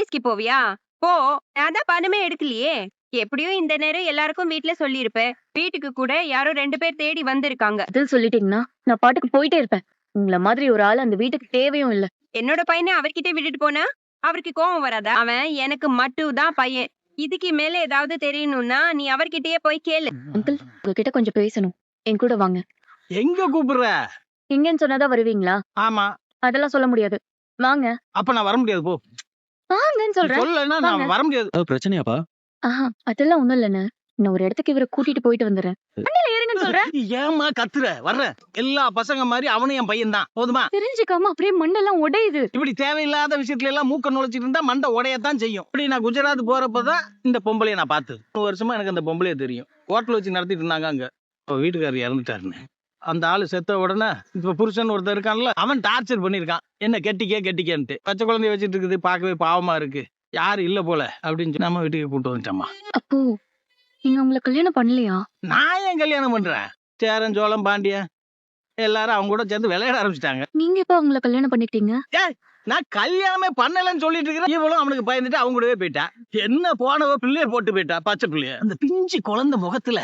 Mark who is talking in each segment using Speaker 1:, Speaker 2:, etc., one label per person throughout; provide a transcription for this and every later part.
Speaker 1: போலீஸ்க்கு போவியா? போ. நான் தான் பணமே எடுக்கலையே. எப்படியும் இந்த நேரம் எல்லாருக்கும் வீட்ல சொல்லியிருப்பேன். வீட்டுக்கு கூட யாரோ 2 பேர் தேடி வந்திருக்காங்க.
Speaker 2: பதில் சொல்லிட்டீங்கன்னா நான் பாட்டுக்கு போயிட்டே இருப்பேன். உங்கள மாதிரி ஒரு ஆள் அந்த வீட்டுக்கு தேவையும் இல்ல.
Speaker 1: என்னோட பையனை அவர்கிட்ட விட்டுட்டு போனா அவருக்கு கோவம் வராதா? அவன் எனக்கு மட்டும் தான் பையன். இதுக்கு மேல ஏதாவது தெரியணும்னா நீ அவர்கிட்டயே போய் கேளு.
Speaker 2: அங்கிள் உங்ககிட்ட கொஞ்சம் பேசணும். என் கூட வாங்க.
Speaker 3: எங்க கூப்பிடுற?
Speaker 2: எங்கன்னு சொன்னாதான் வருவீங்களா?
Speaker 3: ஆமா.
Speaker 2: அதெல்லாம் சொல்ல முடியாது. வாங்க.
Speaker 3: அப்ப நான் வர முடியாது போ.
Speaker 2: வாங்கன்னு சொல்றேன்.
Speaker 3: சொல்லனா
Speaker 2: வாங்க.
Speaker 3: நான் வர முடியாது.
Speaker 4: பிரச்சனையாப்பா?
Speaker 2: ஆஹா, அதெல்லாம் ஒண்ணும் இல்லண்ணே. நான் ஒரு இடத்துக்கு இவரை கூட்டிட்டு போயிட்டு வந்துடுறேன். வண்டியில ஏறுங்கன்னு சொல்றேன்.
Speaker 3: ஏமா கத்துற? வர்ற எல்லா பசங்க மாதிரி அவனும் என் பையன் தான். போதுமா?
Speaker 2: தெரிஞ்சுக்காம அப்படியே மண்டெல்லாம் உடையுது.
Speaker 3: இப்படி தேவையில்லாத விஷயத்துல எல்லாம் மூக்க நுழைச்சிட்டு இருந்தா மண்டை உடையத்தான் செய்யும். இப்படி நான் குஜராத் போறப்பதான் இந்த பொம்பளைய நான் பார்த்தது. 1 வருஷமா எனக்கு அந்த பொம்பளைய தெரியும். ஹோட்டல் வச்சு நடத்திட்டு இருந்தாங்க அங்க. இப்ப வீட்டுக்காரர் இறந்துட்டாருன்னு. அந்த ஆளு செத்த உடனே இப்ப புருஷன் ஒருத்தர் இருக்கான்ல, அவன் டார்ச்சர் பண்ணிருக்கான். என்ன கெட்டிக்கேன்ட்டு. பச்சை குழந்தைய வச்சிட்டு இருக்குது, பார்க்கவே பாவமா இருக்கு. யாரு இல்ல போல அப்படின்னு சொல்லி நம்ம வீட்டுக்கு கூப்பிட்டு வந்துட்டோம்மா.
Speaker 2: அப்போ நீங்க உங்களை கல்யாணம் பண்ணலையா?
Speaker 3: நான் ஏன் கல்யாணம் பண்றேன்? சேரன் சோழன் பாண்டியன் எல்லாரும் அவங்க கூட சேர்ந்து விளையாட ஆரம்பிச்சிட்டாங்க.
Speaker 2: நீங்க எப்ப உங்களை கல்யாணம் பண்ணிக்கிட்டீங்க?
Speaker 3: நான் கல்யாணமே பண்ணலன்னு சொல்லிட்டு இருக்கிறேன். இவளும் அவனுக்கு பயந்துட்டு அவங்க கூடவே போயிட்டா. என்ன போனவ பிள்ளைய போட்டு போயிட்டா, பச்சை பிள்ளைய. அந்த பிஞ்சு குழந்தை முகத்துல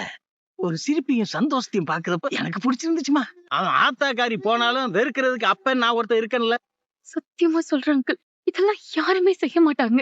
Speaker 3: ஒரு சிரிப்பையும் சந்தோஷத்தையும் பாக்குறப்ப எனக்கு பிடிச்சிருந்துச்சுமா. அவன் ஆத்தாக்காரி போனாலும் வெறுக்கிறதுக்கு அப்ப நான் ஒருத்தர் இருக்கேன்ல.
Speaker 2: சத்தியமா சொல்றேன் அங்கிள், இதெல்லாம் யாருமே செய்ய மாட்டாங்க.